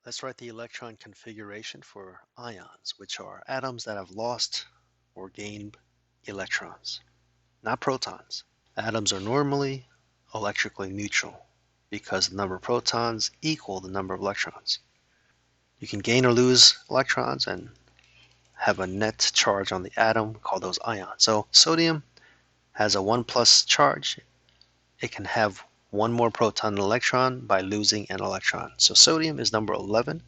Let's write the electron configuration for ions, which are atoms that have lost or gained electrons, not protons. Atoms are normally electrically neutral because the number of protons equal the number of electrons. You can gain or lose electrons and have a net charge on the atom, call those ions. So sodium has a 1 plus charge. It can have one more proton and electron by losing an electron. So sodium is number 11.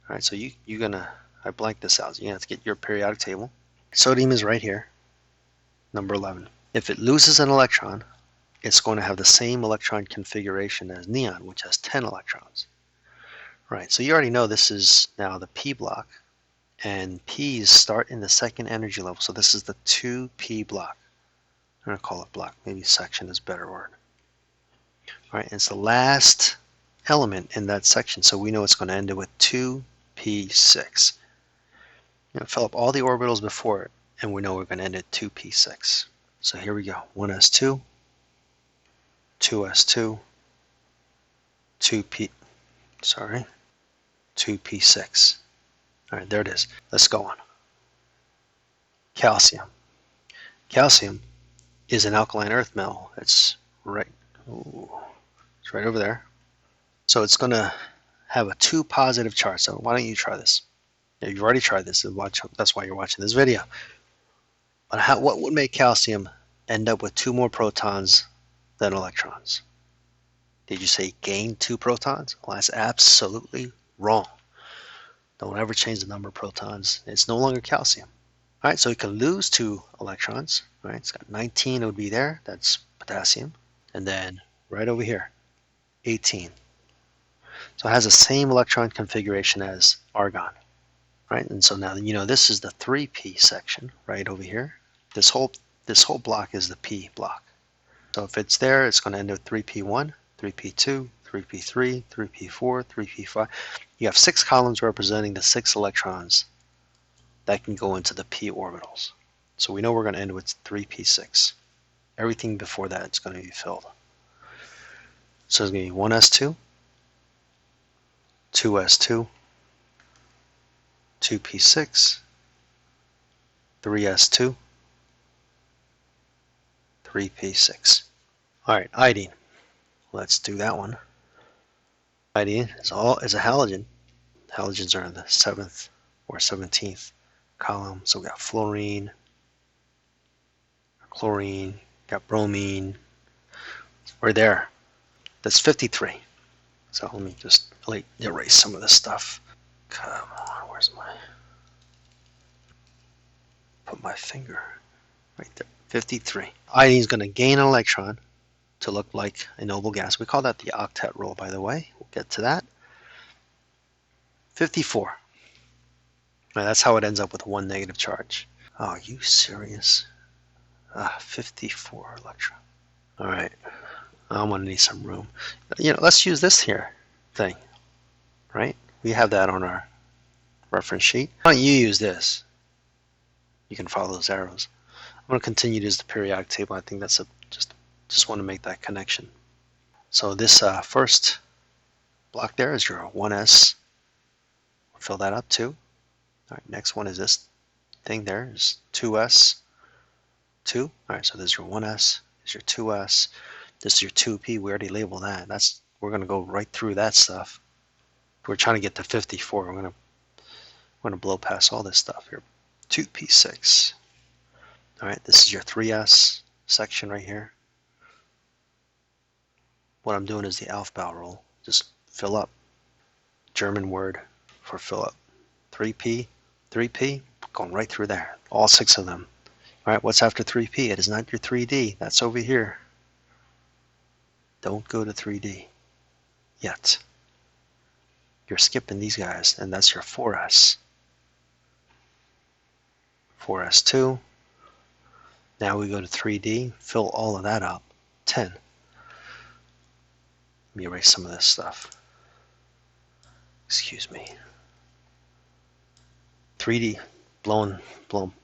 All right, so you're gonna, I blanked this out. So you have to get your periodic table. Sodium is right here, number 11. If it loses an electron, it's going to have the same electron configuration as neon, which has 10 electrons. Right, so you already know this is now the p block, and p's start in the second energy level. So this is the 2p block. I'm gonna call it block. Maybe section is a better word. All right, it's the last element in that section, so we know it's going to end with 2p6. Fill up all the orbitals before it, and we know we're going to end at 2p6. So here we go. 1s2, 2s2, 2p6. All right, there it is. Let's go on. Calcium. Calcium is an alkaline earth metal. It's right over there. So it's going to have a 2 positive charge. So why don't you try this? You've already tried this. That's why you're watching this video. But what would make calcium end up with 2 more protons than electrons? Did you say gain 2 protons? Well, that's absolutely wrong. Don't ever change the number of protons. It's no longer calcium. All right, so it can lose 2 electrons. All right, it's got 19. It would be there. That's potassium. And then right over here, 18. So it has the same electron configuration as argon. Right, and so now you know this is the 3p section right over here. This whole block is the p block. So if it's there, it's going to end with 3p1, 3p2, 3p3, 3p4, 3p5. You have 6 columns representing the 6 electrons that can go into the p orbitals. So we know we're going to end with 3p6. Everything before that is going to be filled. So it's going to be 1s2, 2s2, 2p6, 3s2, 3p6. All right, iodine. Let's do that one. Iodine is a halogen. Halogens are in the 7th or 17th column. So we got fluorine, chlorine, got bromine. We're there. That's 53. So let me just erase some of this stuff. Come on, where's put my finger right there. 53. Iodine is going to gain an electron to look like a noble gas. We call that the octet rule, by the way. We'll get to that. 54. Now, that's how it ends up with 1 negative charge. Oh, are you serious? 54 electron. All right. I'm going to need some room. Let's use this here thing, right? We have that on our reference sheet. Why don't you use this? You can follow those arrows. I'm going to continue to use the periodic table. I think that's just want to make that connection. So this first block there is your 1s. We'll fill that up too. All right, next one is this thing there is 2s, 2. All right, so this is your 1s, this is your 2s, this is your 2p. We already labeled that. We're going to go right through that stuff. We're trying to get to 54. We're going to blow past all this stuff here. 2p6. All right, this is your 3s section right here. What I'm doing is the Aufbau rule. Just fill up. German word for fill up. 3p, going right through there. All 6 of them. All right, what's after 3p? It is not your 3d. That's over here. Don't go to 3d yet. You're skipping these guys, and that's your 4s. 4s2. Now we go to 3d. Fill all of that up. 10. Let me erase some of this stuff. Excuse me. 3D, blow, boom,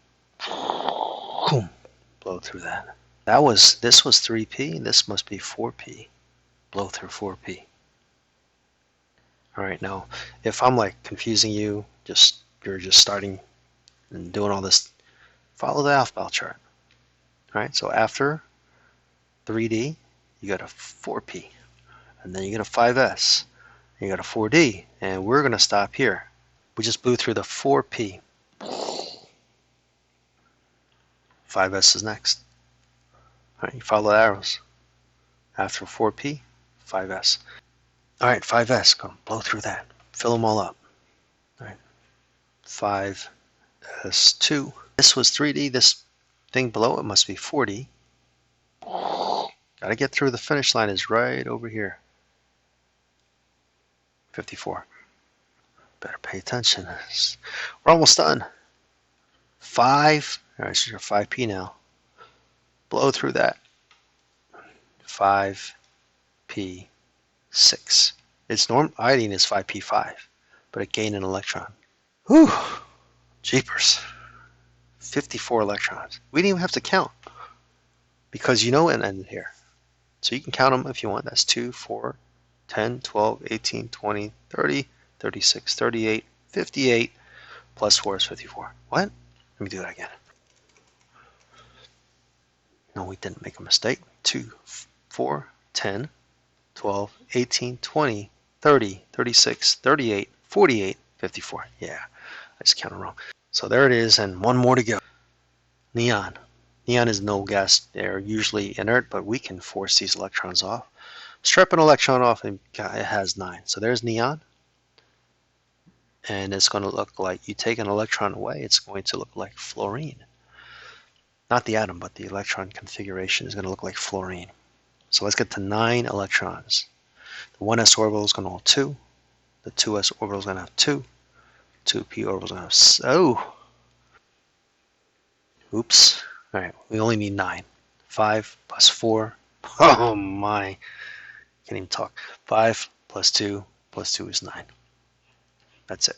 blow through that. This was 3p, this must be 4p. Blow through 4p. All right, now if I'm like confusing you, you're just starting and doing all this, follow the Aufbau chart. All right, so after 3D, you got a 4P, and then you get a 5S, you got a 4D, and we're gonna stop here. We just blew through the 4P. 5S is next. All right, you follow the arrows. After 4P, 5S. All right, 5S, go blow through that. Fill them all up. All right, 5S2. This was 3D. This thing below it must be 4D. Got to get through. The finish line is right over here. 54. Better pay attention. We're almost done. 5. All right, this is your 5P now. Blow through that. 5P6. Its iodine is 5P5, but it gained an electron. Whew! Jeepers. 54 electrons. We didn't even have to count because you know it ended here. So you can count them if you want. That's 2, 4, 10, 12, 18, 20, 30, 36, 38, 58, plus 4 is 54. What? Let me do that again. No, we didn't make a mistake. 2, 4, 10, 12, 18, 20, 30, 36, 38, 48, 54. Yeah, I just counted wrong. So there it is, and one more to go. Neon. Neon is no gas. They're usually inert, but we can force these electrons off. Strip an electron off, and it has 9. So there's neon. And it's going to look like, you take an electron away, it's going to look like fluorine. Not the atom, but the electron configuration is going to look like fluorine. So let's get to 9 electrons. The 1s orbital is going to hold 2. The 2s orbital is going to have 2. 2p orbital is going to have... Oh! Oops. All right, we only need 9. 5 plus 4. Oh my. Can't even talk. 5 plus 2 plus 2 is 9. That's it.